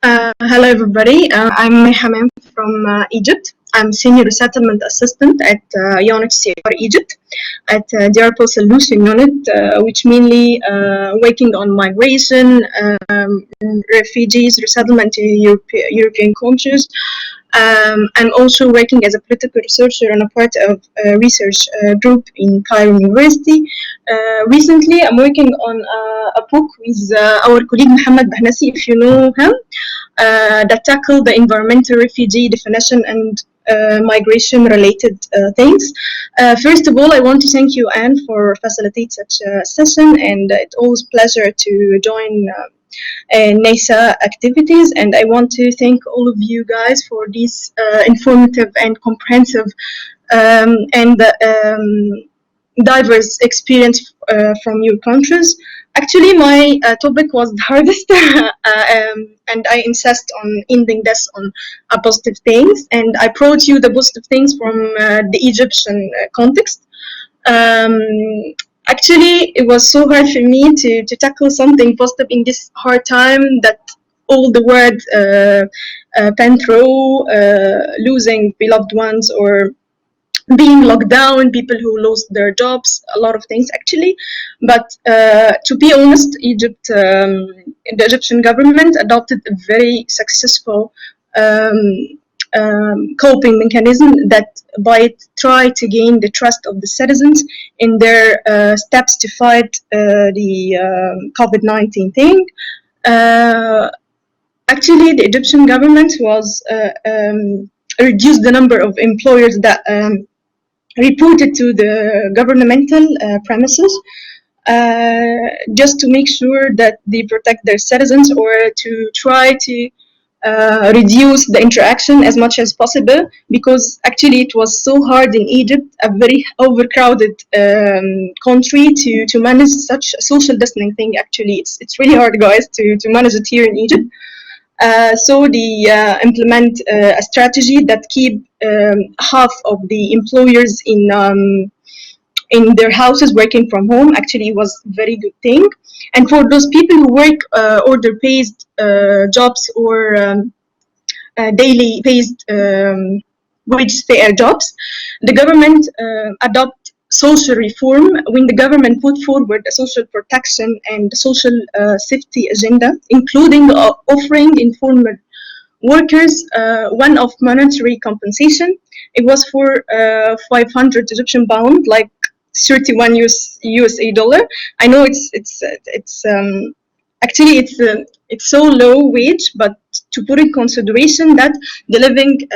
Hello, everybody. I'm Mai Hamam from Egypt. I'm Senior Resettlement Assistant at UNHCR Egypt at the Solution Unit, which mainly working on migration, refugees, resettlement to European countries. I'm also working as a political researcher and a part of a research group in Cairo University. Recently, I'm working on a book with our colleague Mohammed Bahnasi, if you know him, that tackle the environmental refugee definition and migration related things. First of all, I want to thank you, Anne, for facilitating such a session, and it's always a pleasure to join NESA activities, and I want to thank all of you guys for this informative and comprehensive and diverse experience from your countries. Actually, my topic was the hardest, and I insist on ending this on positive things. And I brought you the positive things from the Egyptian context. Actually, it was so hard for me to tackle something positive in this hard time that all the world went through, losing beloved ones or being locked down, people who lost their jobs, a lot of things actually. But to be honest, the Egyptian government adopted a very successful coping mechanism that by try to gain the trust of the citizens in their steps to fight the COVID-19 thing. Actually, the Egyptian government was reduced the number of employers that reported to the governmental premises just to make sure that they protect their citizens or to try to reduce the interaction as much as possible, because actually it was so hard in Egypt, a very overcrowded country, to manage such social distancing thing. Actually, it's really hard, guys, to manage it here in Egypt. So they implement a strategy that keep half of the employers in their houses working from home. Actually, it was a very good thing. And for those people who work order-based jobs or daily-based wage-fair jobs, the government adopt social reform when the government put forward a social protection and social safety agenda, including offering informal workers one-off monetary compensation. It was for 500 Egyptian pound, like 31 USA dollar. I know it's actually it's so low wage, but to put in consideration that the living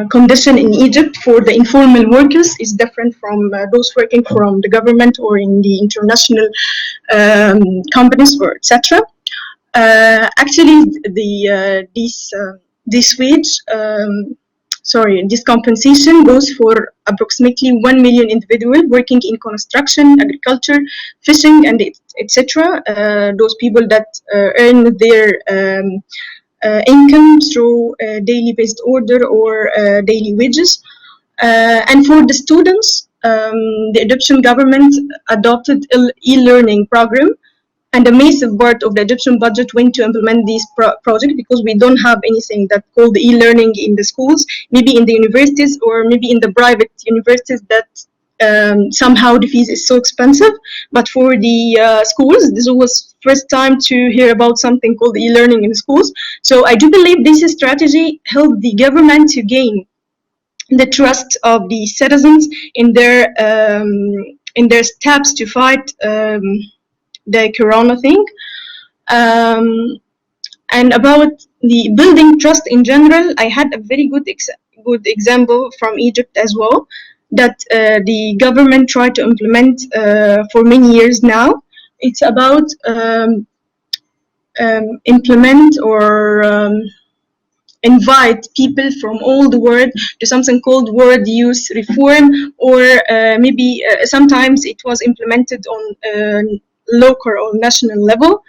condition in Egypt for the informal workers is different from those working from the government or in the international companies or etc. Actually, this wage, this compensation goes for approximately 1 million individuals working in construction, agriculture, fishing, and etc. Those people that earn their income through daily based order or daily wages. And for the students, the Egyptian government adopted e-learning program, and a massive part of the Egyptian budget went to implement this project, because we don't have anything that called e-learning in the schools, maybe in the universities or maybe in the private universities that somehow the fees is so expensive. But for the schools, this was first time to hear about something called e-learning in schools. So I do believe this strategy helped the government to gain the trust of the citizens in their steps to fight the corona thing. And about the building trust in general, I had a very good example from Egypt as well, that the government tried to implement for many years now. It's about implement or invite people from all the world to something called World Youth Reform, or maybe sometimes it was implemented on local or national level.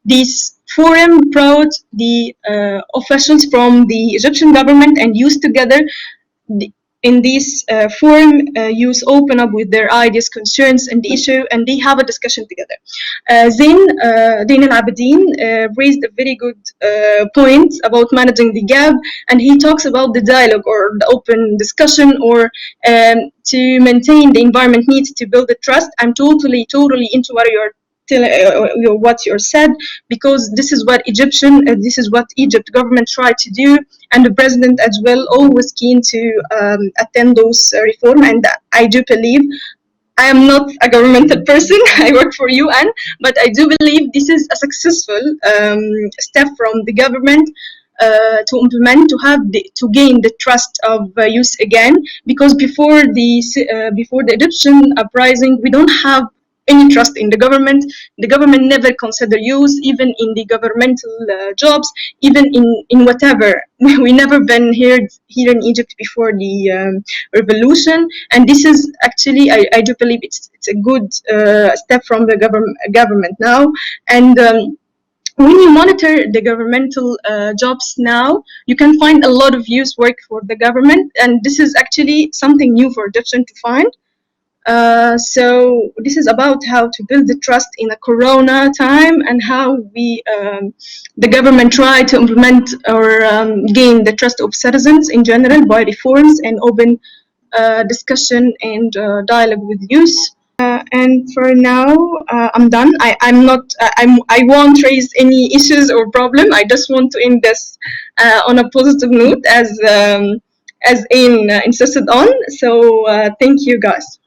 This forum brought the officials from the Egyptian government and youth together in this forum, youth open up with their ideas, concerns, and issue, and they have a discussion together. Zain Al-Abidin raised a very good point about managing the gap, and he talks about the dialogue or the open discussion, or to maintain the environment needs to build the trust. I'm totally into what you said, because this is what this is what Egypt government tried to do, and the president as well always keen to attend those reform. And I do believe, I am not a governmental person, I work for UN, but I do believe this is a successful step from the government to implement, to gain the trust of youth again, because before the Egyptian uprising, we don't have any trust in the government. The government never consider youth, even in the governmental jobs, even in whatever. We never been here in Egypt before the revolution, and this is actually, I do believe it's a good step from the government now. And when you monitor the governmental jobs now, you can find a lot of youth work for the government, and this is actually something new for Egyptian to find. So this is about how to build the trust in a Corona time, and how the government try to implement or gain the trust of citizens in general by reforms and open discussion and dialogue with youth. And for now, I'm done. I won't raise any issues or problem. I just want to end this on a positive note, as Ain insisted on. So thank you, guys.